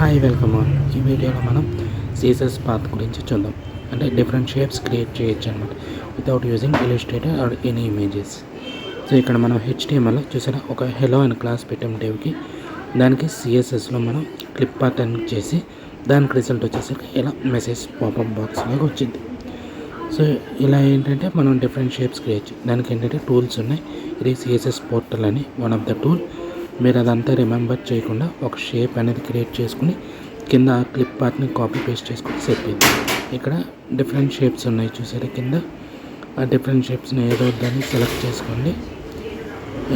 Hi welcome on. ఈ వీడియోలో మనం సీసెస్ పాత్ గురించి చూద్దాం. అంటే డిఫరెంట్ షేప్స్ క్రియేట్ చేయొచ్చు అనమాట without using Illustrator or any images. So ఇక్కడ మనం హెచ్టిఎంఎల్ చూసారా, ఒక హెలో అని క్లాస్ పెట్టాం డేవ్కి. దానికి సిఎస్ఎస్లో మనం క్లిప్ పాత్ అని చేసి దానికి రిజల్ట్ వచ్చేసరికి ఇలా మెసేజ్ పాపప్ బాక్స్ లాగా వచ్చింది. సో ఇలా ఏంటంటే మనం డిఫరెంట్ షేప్స్ క్రియేట్ చేయాలి. దానికి ఏంటంటే టూల్స్ ఉన్నాయి. ఇది సిఎస్ఎస్ పోర్టల్ అని వన్ ఆఫ్ ద టూల్. మీరు అదంతా రిమెంబర్ చేయకుండా ఒక షేప్ అనేది క్రియేట్ చేసుకుని కింద క్లిప్ పార్ట్ని కాపీ పేస్ట్ చేసుకుని సరిపోయింది. ఇక్కడ డిఫరెంట్ షేప్స్ ఉన్నాయి చూసారా కింద. ఆ డిఫరెంట్ షేప్స్ని ఏదో దాన్ని సెలెక్ట్ చేసుకోండి.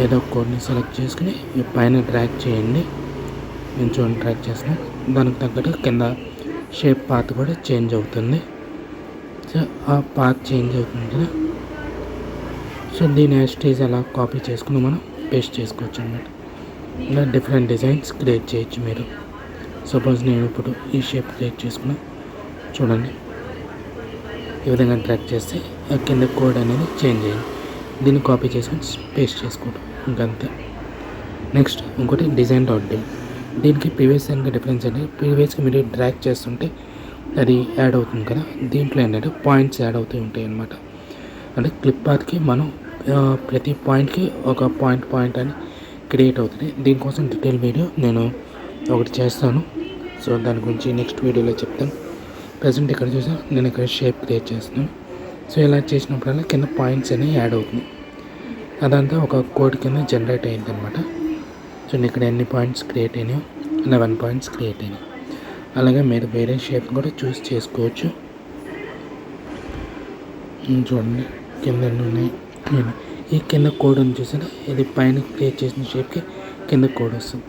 ఏదో కోడ్ని సెలెక్ట్ చేసుకుని పైన డ్రాగ్ చేయండి. నేను చూడండి డ్రాగ్ చేసిన దానికి తగ్గట్టు కింద షేప్ పాత్ కూడా చేంజ్ అవుతుంది. సో ఆ పాత్ చేంజ్ అవుతుంది కదా. సో దీని యాస్టేజ్ అలా కాపీ చేసుకుని మనం పేస్ట్ చేసుకోవచ్చు అన్నమాట. ఇలా డిఫరెంట్ డిజైన్స్ క్రియేట్ చేయొచ్చు మీరు. సపోజ్ నేను ఇప్పుడు ఈ షేప్ క్రియేట్ చేసుకున్నా చూడండి. ఈ విధంగా డ్రాగ్ చేస్తే ఆ కింద కోడ్ అనేది చేంజ్ అయ్యింది. దీన్ని కాపీ చేసుకొని పేస్ట్ చేసుకోవడం ఇంకంతే. నెక్స్ట్ ఇంకోటి డిజైన్ డాట్ డిమ్. దీనికి ప్రీవియస్ దానికి డిఫరెన్స్ అంటే ప్రీవియస్గా మీరు డ్రాగ్ చేస్తుంటే అది యాడ్ అవుతుంది కదా. దీంట్లో ఏంటంటే పాయింట్స్ యాడ్ అవుతూ ఉంటాయి అన్నమాట. అంటే క్లిప్ పాత్కి మనం ప్రతి పాయింట్కి ఒక పాయింట్ అని క్రియేట్ అవుతుంది. దీనికోసం డీటెయిల్ వీడియో నేను ఒకటి చేస్తాను. సో దాని గురించి నెక్స్ట్ వీడియోలో చెప్తాను. ప్రజెంట్ ఇక్కడ చూసా నేను ఇక్కడ షేప్ క్రియేట్ చేస్తున్నాను. సో ఇలా చేసినప్పుడల్లా కింద పాయింట్స్ అనేవి యాడ్ అవుతుంది. అదంతా ఒక కోడ్ కింద జనరేట్ అయింది అనమాట. సో ఇక్కడ ఎన్ని పాయింట్స్ క్రియేట్ అయినాయో 11 పాయింట్స్ క్రియేట్ అయినాయి. అలాగే మీరు వేరే షేప్ కూడా చూస్ చేసుకోవచ్చు. చూడండి కింద ఎన్ని ఉన్నాయి. ఈ కింద కోడ్ అని చూసారా, ఇది పైన క్రియేట్ చేసిన షేప్కి కింద కోడ్ వస్తుంది.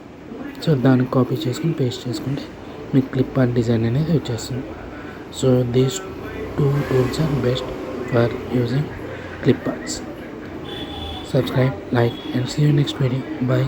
సో దాన్ని కాపీ చేసుకుని పేస్ట్ చేసుకుంటే మీకు క్లిప్ ఆర్ట్ డిజైన్ అనేది వచ్చేస్తుంది. So these 2 tools are best for using clip arts. Subscribe, like and see you next video. Bye.